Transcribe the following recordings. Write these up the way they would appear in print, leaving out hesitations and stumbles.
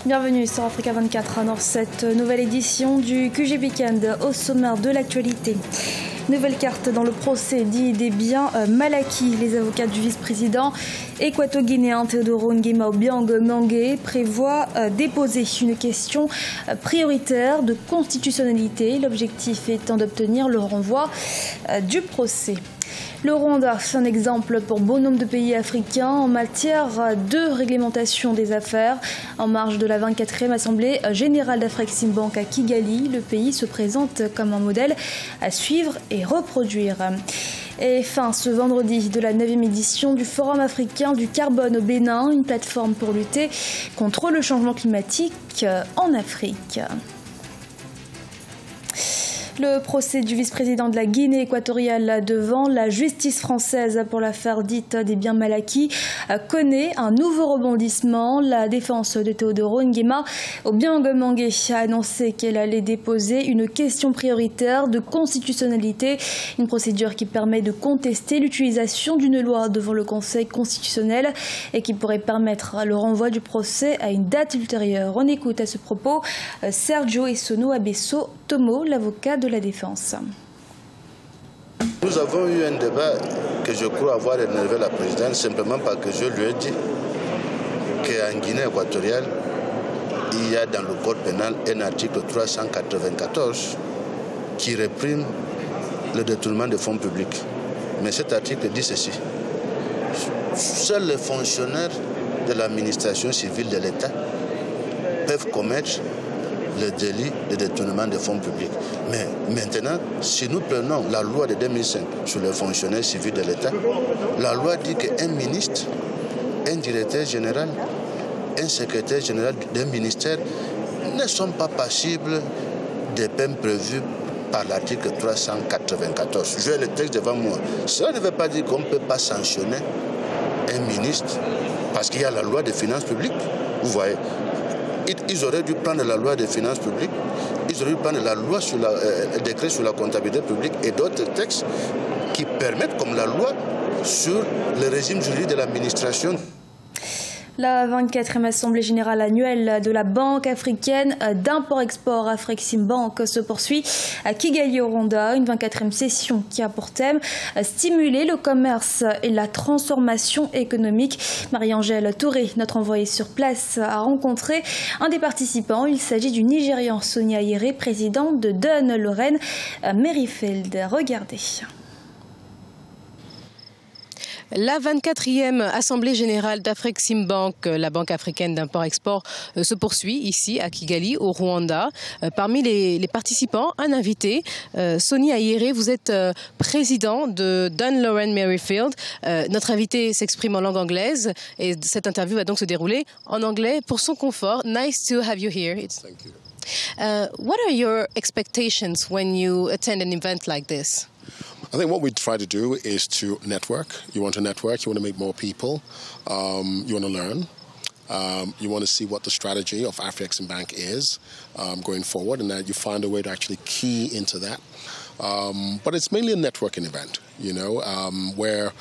Bienvenue sur Africa 24 dans cette nouvelle édition du QG Weekend. Au sommaire de l'actualité. Nouvelle carte dans le procès dit des biens mal acquis. Les avocats du vice-président équato-guinéen Teodoro Nguema Obiang Mangué prévoient déposer une question prioritaire de constitutionnalité. L'objectif étant d'obtenir le renvoi du procès. Le Rwanda, c'est un exemple pour bon nombre de pays africains en matière de réglementation des affaires. En marge de la 24e Assemblée générale d'Afreximbank à Kigali, le pays se présente comme un modèle à suivre et reproduire. Et fin ce vendredi de la 9e édition du Forum africain du carbone au Bénin, une plateforme pour lutter contre le changement climatique en Afrique. Le procès du vice-président de la Guinée équatoriale devant la justice française pour l'affaire dite des biens mal acquis connaît un nouveau rebondissement. La défense de Teodoro Nguema Obiang Mangué a annoncé qu'elle allait déposer une question prioritaire de constitutionnalité, une procédure qui permet de contester l'utilisation d'une loi devant le Conseil constitutionnel et qui pourrait permettre le renvoi du procès à une date ultérieure. On écoute à ce propos Sergio Essono Abesso Tomo, l'avocat de la défense. Nous avons eu un débat que je crois avoir énervé la présidente simplement parce que je lui ai dit qu'en Guinée équatoriale, il y a dans le code pénal un article 394 qui réprime le détournement de fonds publics. Mais cet article dit ceci: seuls les fonctionnaires de l'administration civile de l'État peuvent commettre le délit de détournement de fonds publics. Mais maintenant, si nous prenons la loi de 2005 sur les fonctionnaires civils de l'État, la loi dit qu'un ministre, un directeur général, un secrétaire général d'un ministère ne sont pas passibles des peines prévues par l'article 394. J'ai le texte devant moi. Cela ne veut pas dire qu'on ne peut pas sanctionner un ministre parce qu'il y a la loi des finances publiques. Vous voyez, ils auraient dû prendre la loi des finances publiques, ils auraient dû prendre la loi sur le décret sur la comptabilité publique et d'autres textes qui permettent, comme la loi sur le régime juridique de l'administration. La 24e Assemblée générale annuelle de la Banque africaine d'import-export Afreximbank se poursuit à Kigali au Rwanda. Une 24e session qui a pour thème stimuler le commerce et la transformation économique. Marie-Angèle Touré, notre envoyée sur place, a rencontré un des participants. Il s'agit du Nigérian Sonia Ayere, présidente de Dun Lorraine Merrifield. Regardez. La 24e Assemblée générale d'Afreximbank, la banque africaine d'import-export, se poursuit ici à Kigali, au Rwanda. Parmi les participants, un invité, Sonia Ayere, vous êtes président de Dun Lorraine Merrifield. Notre invité s'exprime en langue anglaise et cette interview va donc se dérouler en anglais pour son confort. Nice to have you here. Thank you. What are your expectations when you attend an event like this? I think what we try to do is to network. You want to network, you want to meet more people, you want to learn. You want to see what the strategy of Afreximbank is going forward, and that you find a way to actually key into that. But it's mainly a networking event, you know, where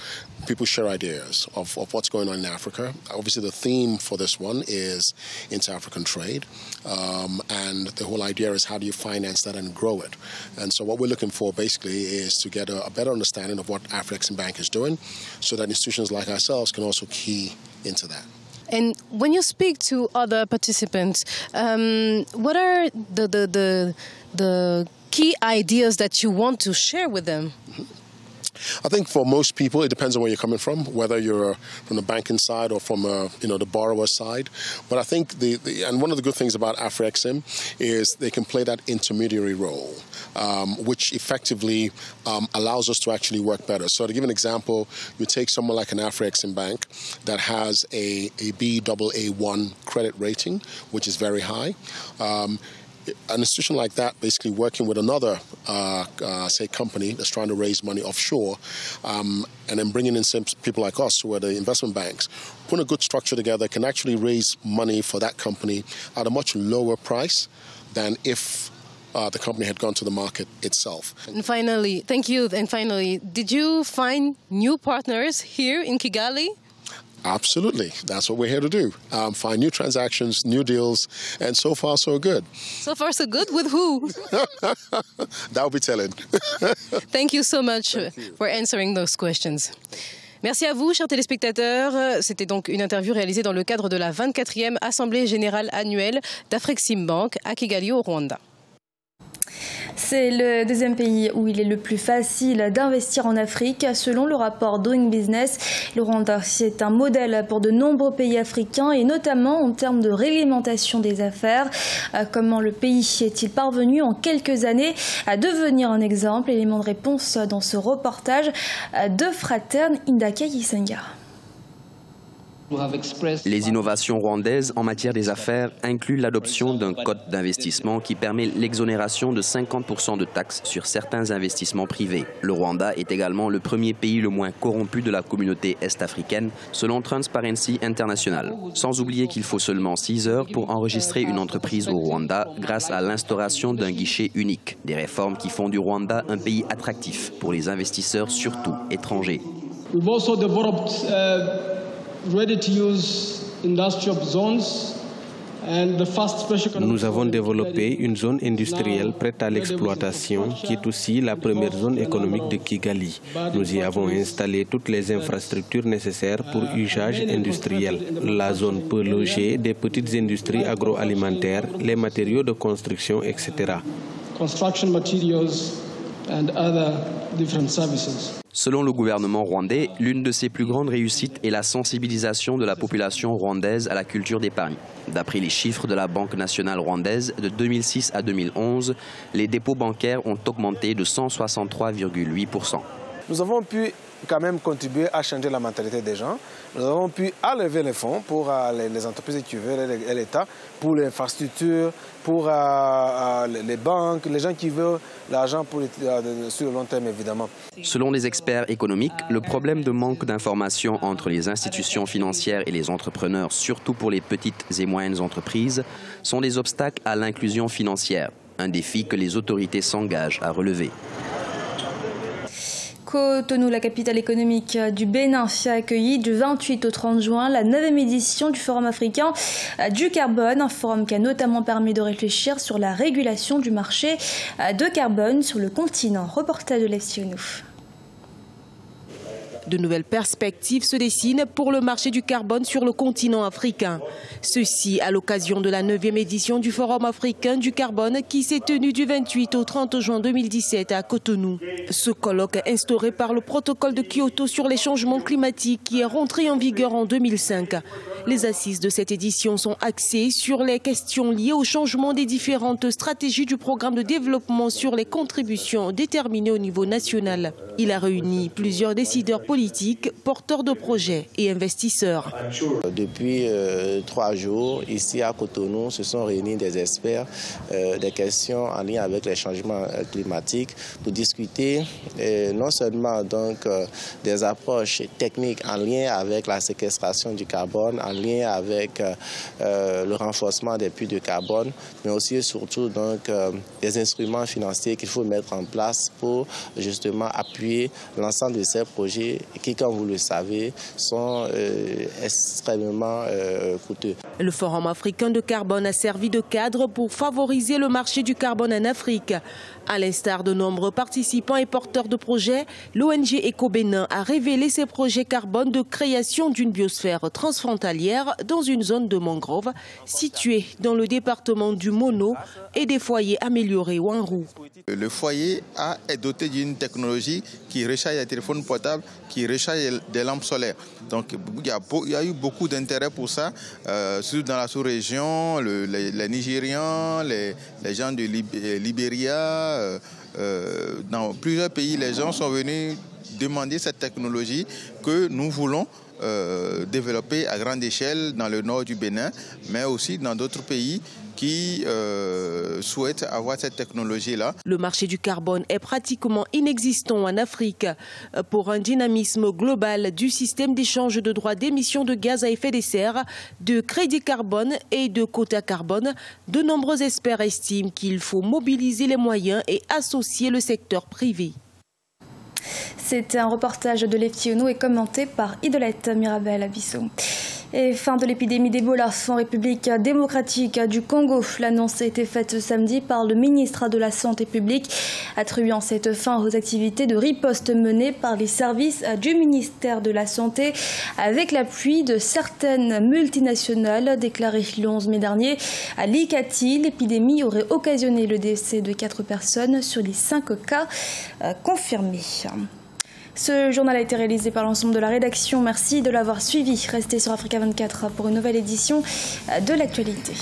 people share ideas of what's going on in Africa. Obviously, the theme for this one is inter-African trade, and the whole idea is how do you finance that and grow it. And so what we're looking for basically is to get a better understanding of what Afreximbank is doing so that institutions like ourselves can also key into that. And when you speak to other participants, what are the key ideas that you want to share with them? I think for most people, it depends on where you're coming from, whether you're from the banking side or from the borrower side. But I think and one of the good things about Afrexim is they can play that intermediary role, which effectively allows us to actually work better. So to give an example, you take someone like an Afreximbank that has a Baa1 credit rating, which is very high. An institution like that basically working with another, say, company that's trying to raise money offshore and then bringing in some people like us who are the investment banks, putting a good structure together can actually raise money for that company at a much lower price than if the company had gone to the market itself. And finally, thank you. And finally, did you find new partners here in Kigali? Absolutely. That's what we're here to do. Find new transactions, new deals, and so far so good. So far so good? With who? That'll be telling. Thank you so much for answering those questions. Merci à vous, chers téléspectateurs. C'était donc une interview réalisée dans le cadre de la 24e Assemblée générale annuelle d'Afreximbank à Kigali, au Rwanda. C'est le deuxième pays où il est le plus facile d'investir en Afrique. Selon le rapport Doing Business, le Rwanda est un modèle pour de nombreux pays africains et notamment en termes de réglementation des affaires. Comment le pays est-il parvenu en quelques années à devenir un exemple? Élément de réponse dans ce reportage de Fraterne Indaka Yisenga. Les innovations rwandaises en matière des affaires incluent l'adoption d'un code d'investissement qui permet l'exonération de 50% de taxes sur certains investissements privés. Le Rwanda est également le premier pays le moins corrompu de la communauté est-africaine, selon Transparency International. Sans oublier qu'il faut seulement 6 heures pour enregistrer une entreprise au Rwanda grâce à l'instauration d'un guichet unique. Des réformes qui font du Rwanda un pays attractif pour les investisseurs, surtout étrangers. Nous avons développé une zone industrielle prête à l'exploitation qui est aussi la première zone économique de Kigali. Nous y avons installé toutes les infrastructures nécessaires pour usage industriel. La zone peut loger des petites industries agroalimentaires, les matériaux de construction, etc. Selon le gouvernement rwandais, l'une de ses plus grandes réussites est la sensibilisation de la population rwandaise à la culture d'épargne. D'après les chiffres de la Banque nationale rwandaise, de 2006 à 2011, les dépôts bancaires ont augmenté de 163,8%. Nous avons pu quand même contribuer à changer la mentalité des gens. Nous avons pu lever les fonds pour les entreprises qui veulent et l'État, pour l'infrastructure, pour les banques, les gens qui veulent l'argent sur le long terme, évidemment. Selon les experts économiques, le problème de manque d'information entre les institutions financières et les entrepreneurs, surtout pour les petites et moyennes entreprises, sont des obstacles à l'inclusion financière, un défi que les autorités s'engagent à relever. Cotonou, la capitale économique du Bénin, a accueilli du 28 au 30 juin la 9e édition du Forum africain du carbone, un forum qui a notamment permis de réfléchir sur la régulation du marché de carbone sur le continent. Reportage de Lestionou. De nouvelles perspectives se dessinent pour le marché du carbone sur le continent africain. Ceci à l'occasion de la 9e édition du Forum africain du carbone qui s'est tenu du 28 au 30 juin 2017 à Cotonou. Ce colloque instauré par le protocole de Kyoto sur les changements climatiques qui est rentré en vigueur en 2005. Les assises de cette édition sont axées sur les questions liées au changement des différentes stratégies du programme de développement sur les contributions déterminées au niveau national. Il a réuni plusieurs décideurs politiques, porteurs de projets et investisseurs. Depuis 3 jours, ici à Cotonou, se sont réunis des experts des questions en lien avec les changements climatiques pour discuter non seulement donc des approches techniques en lien avec la séquestration du carbone, en lien avec le renforcement des puits de carbone, mais aussi et surtout donc des instruments financiers qu'il faut mettre en place pour justement appuyer l'ensemble de ces projets qui, comme vous le savez, sont extrêmement coûteux. Le Forum africain de carbone a servi de cadre pour favoriser le marché du carbone en Afrique. À l'instar de nombreux participants et porteurs de projets, l'ONG EcoBénin a révélé ses projets carbone de création d'une biosphère transfrontalière dans une zone de mangrove située dans le département du Mono et des foyers améliorés Wanrou. Le foyer est doté d'une technologie qui recharge les téléphones portables, qui recharge des lampes solaires. Donc il y a eu beaucoup d'intérêt pour ça, surtout dans la sous-région, les Nigérians, les gens de Libéria. Dans plusieurs pays, les gens sont venus demander cette technologie que nous voulons développer à grande échelle dans le nord du Bénin, mais aussi dans d'autres pays qui souhaitent avoir cette technologie-là. Le marché du carbone est pratiquement inexistant en Afrique. Pour un dynamisme global du système d'échange de droits d'émission de gaz à effet de serre, de crédit carbone et de quota carbone, de nombreux experts estiment qu'il faut mobiliser les moyens et associer le secteur privé. C'était un reportage de Lefty Ono et commenté par Idolette Mirabel Abisso. Et fin de l'épidémie d'Ebola en République démocratique du Congo. L'annonce a été faite ce samedi par le ministre de la Santé publique, attribuant cette fin aux activités de riposte menées par les services du ministère de la Santé avec l'appui de certaines multinationales. Déclaré le 11 mai dernier à Likati, l'épidémie aurait occasionné le décès de 4 personnes sur les 5 cas confirmés. Ce journal a été réalisé par l'ensemble de la rédaction. Merci de l'avoir suivi. Restez sur Africa 24 pour une nouvelle édition de l'actualité.